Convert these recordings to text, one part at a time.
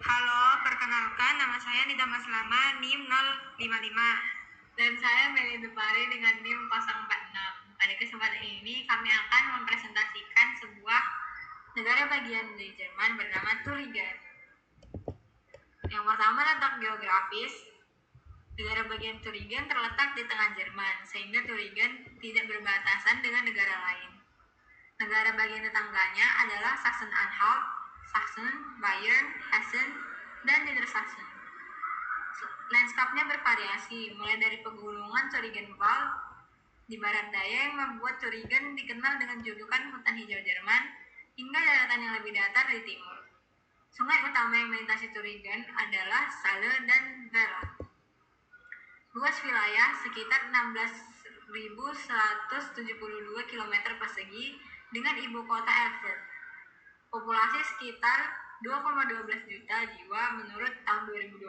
Halo, perkenalkan nama saya Nida Maslama, NIM 055. Dan saya Meli Dupari dengan NIM 046. Pada kesempatan ini kami akan mempresentasikan sebuah negara bagian dari Jerman bernama Thuringen. Yang pertama, letak geografis. Negara bagian Thuringen terletak di tengah Jerman, sehingga Thuringen tidak berbatasan dengan negara lain. Negara bagian tetangganya adalah Sachsen-Anhalt, Sachsen, Bayern, Hessen, dan Niedersachsen. Lanskapnya bervariasi, mulai dari pegunungan Thuringenwald di barat daya yang membuat Thuringen dikenal dengan julukan hutan hijau Jerman, hingga daratan yang lebih datar di timur. Sungai utama yang melintasi Thuringen adalah Saale dan Werra. Luas wilayah sekitar 16.172 km persegi dengan ibu kota Erfurt. Populasi sekitar 2,12 juta jiwa menurut tahun 2020.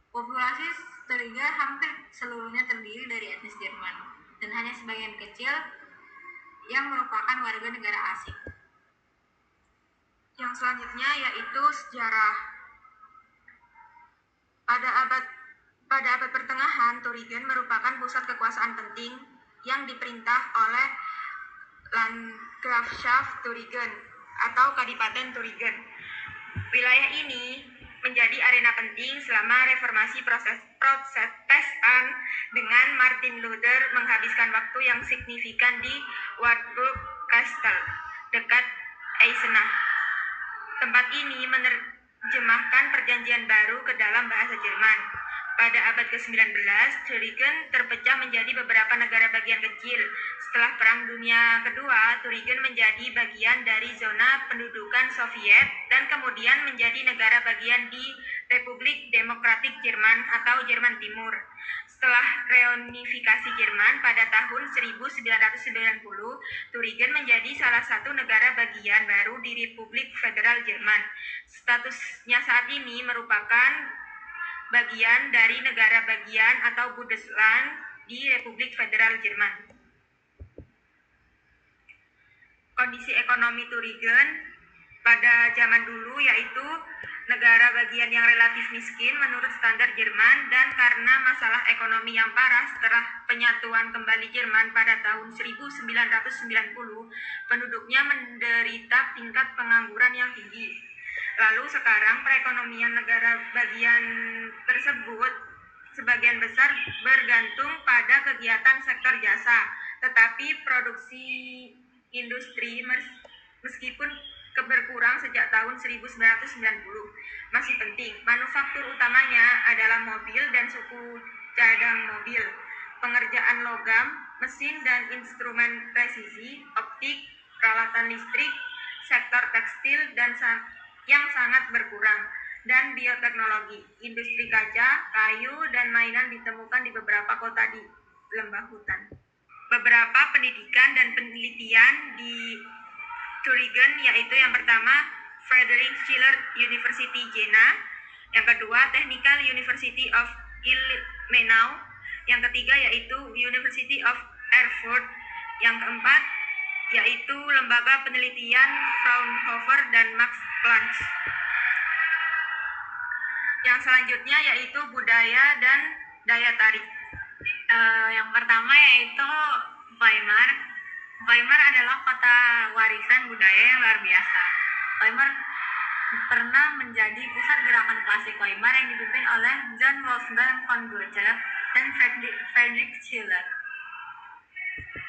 Populasi Thuringen hampir seluruhnya terdiri dari etnis Jerman dan hanya sebagian kecil yang merupakan warga negara asing. Yang selanjutnya yaitu sejarah. Pada abad pertengahan, Thuringen merupakan pusat kekuasaan penting yang diperintah oleh Landgrafschaft Thuringen atau Kadipaten Thuringen. Wilayah ini menjadi arena penting selama reformasi Protestan dengan Martin Luther menghabiskan waktu yang signifikan di Wartburg Castle dekat Eisenach. Tempat ini menerjemahkan perjanjian baru ke dalam bahasa Jerman. Pada abad ke-19, Thuringen terpecah menjadi beberapa negara bagian kecil. Setelah Perang Dunia Kedua, Thuringen menjadi bagian dari zona pendudukan Soviet dan kemudian menjadi negara bagian di Republik Demokratik Jerman atau Jerman Timur. Setelah reunifikasi Jerman pada tahun 1990, Thuringen menjadi salah satu negara bagian baru di Republik Federal Jerman. Statusnya saat ini merupakan bagian dari negara bagian atau Bundesland di Republik Federal Jerman. Kondisi ekonomi Thuringen pada zaman dulu yaitu negara bagian yang relatif miskin menurut standar Jerman, dan karena masalah ekonomi yang parah setelah penyatuan kembali Jerman pada tahun 1990, penduduknya menderita tingkat pengangguran yang tinggi. Lalu sekarang perekonomian negara bagian tersebut sebagian besar bergantung pada kegiatan sektor jasa, tetapi produksi industri meskipun berkurang sejak tahun 1990 masih penting. Manufaktur utamanya adalah mobil dan suku cadang mobil, pengerjaan logam, mesin dan instrumen presisi, optik, peralatan listrik, sektor tekstil dan yang sangat berkurang, dan bioteknologi, industri kaca, kayu, dan mainan ditemukan di beberapa kota di lembah hutan. Beberapa pendidikan dan penelitian di Thuringen yaitu yang pertama Friedrich Schiller University Jena, yang kedua Technical University of Ilmenau, yang ketiga yaitu University of Erfurt, yang keempat yaitu Lembaga Penelitian Fraunhofer dan Max Planck. Yang selanjutnya yaitu budaya dan daya tarik. Yang pertama yaitu Weimar. Weimar adalah kota warisan budaya yang luar biasa. Weimar pernah menjadi pusat gerakan klasik Weimar yang dipimpin oleh John Wolfgang von Goethe dan Friedrich Schiller.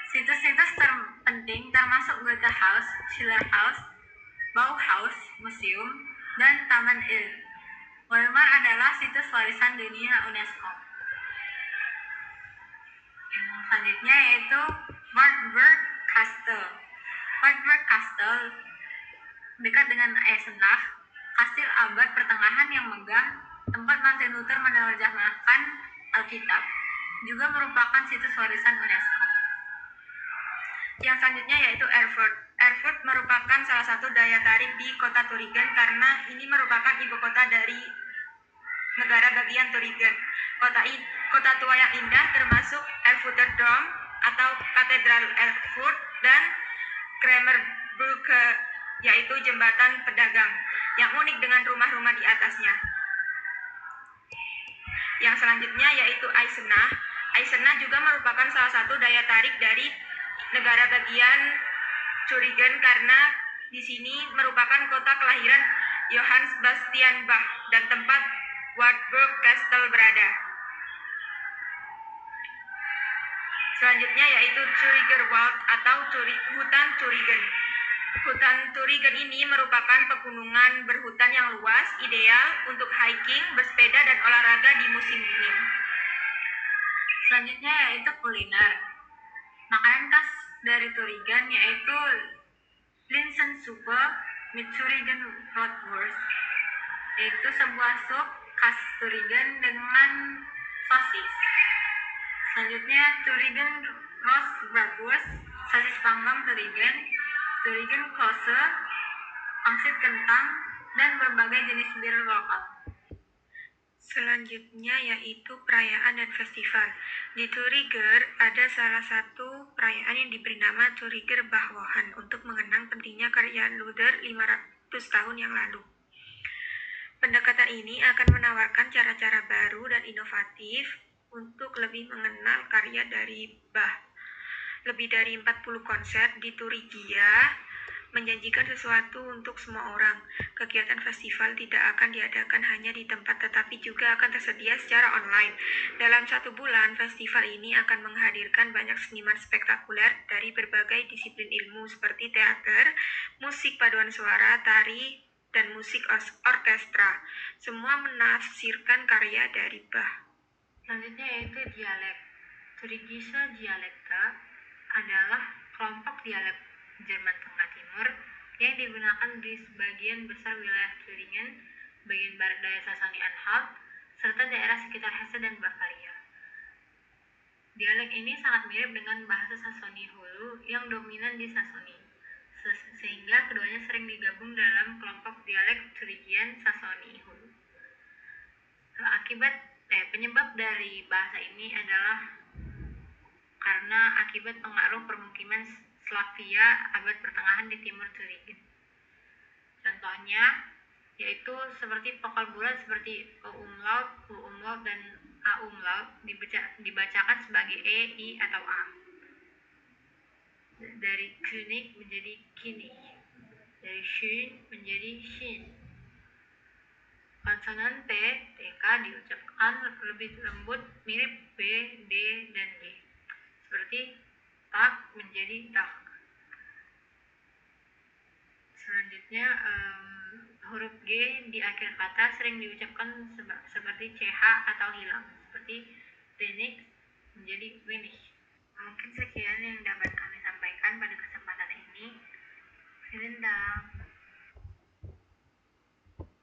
Situs-situs terpenting termasuk Goethe House, Schiller House, Bauhaus Museum, dan Taman Ilm. Weimar adalah situs warisan dunia UNESCO. Yang selanjutnya yaitu Wartburg Castle. Wartburg Castle dekat dengan Eisenach, kastil abad pertengahan yang megah, tempat Martin Luther menerjemahkan Alkitab, juga merupakan situs warisan UNESCO. Yang selanjutnya yaitu Erfurt. Erfurt merupakan salah satu daya tarik di kota Thuringen karena ini merupakan ibu kota dari negara bagian Thuringen. Kota tua yang indah termasuk Erfurter Dom atau Katedral Erfurt dan Kramerbrücke yaitu jembatan pedagang. Yang unik unik dengan rumah-rumah di atasnya. Yang selanjutnya yaitu Eisenach. Eisenach juga merupakan salah satu daya tarik dari negara bagian Thüringen karena di sini merupakan kota kelahiran Johann Sebastian Bach dan tempat Wartburg Castle berada. Selanjutnya yaitu Thüringer Wald atau hutan Thüringen. Hutan Thüringen ini merupakan pegunungan berhutan yang luas, ideal untuk hiking, bersepeda, dan olahraga di musim dingin. Selanjutnya yaitu kuliner. Makanan khas dari Thüringen yaitu Linsensuppe mit Thüringen Rotwurst, yaitu sebuah sup khas Thüringen dengan sosis. Selanjutnya Thüringen Roast Bratwurst, sosis panggang Thüringen, Thüringen Klose, pangsit kentang, dan berbagai jenis bir lokal. Selanjutnya yaitu perayaan dan festival. Di Thüringer ada salah satu perayaan yang diberi nama Thüringer Bahwahan untuk mengenang pentingnya karya Luther 500 tahun yang lalu. Pendekatan ini akan menawarkan cara-cara baru dan inovatif untuk lebih mengenal karya dari Bach. Lebih dari 40 konser di Thuringia menjanjikan sesuatu untuk semua orang. Kegiatan festival tidak akan diadakan hanya di tempat tetapi juga akan tersedia secara online. Dalam 1 bulan, festival ini akan menghadirkan banyak seniman spektakuler dari berbagai disiplin ilmu seperti teater, musik paduan suara, tari, dan musik orkestra. Semua menafsirkan karya dari Bach. Selanjutnya yaitu dialek. Thüringische Dialekte adalah kelompok dialek Jerman Tengah Timur yang digunakan di sebagian besar wilayah Thüringen, bagian barat daya Saxony-Anhalt, serta daerah sekitar Hesse dan Bavaria. Dialek ini sangat mirip dengan bahasa Saxony Hulu yang dominan di Saxony, sehingga keduanya sering digabung dalam kelompok dialek Thuringian Saxony Hulu. Penyebab dari bahasa ini adalah karena akibat pengaruh permukiman Slavia abad pertengahan di timur Thüringen. Contohnya yaitu seperti vokal bulat seperti umlaut, umlaut, dan umlaut dibacakan sebagai e, i, atau a. Dari König menjadi Kinig, dari schön menjadi Shin. Konsonan P, TK diucapkan lebih lembut mirip B, D, dan D. Seperti tak menjadi tak. Selanjutnya huruf G di akhir kata sering diucapkan seperti CH atau hilang. Seperti Wenig menjadi Wenig. Mungkin sekian yang dapat kami sampaikan pada kesempatan ini. Vielen Dank.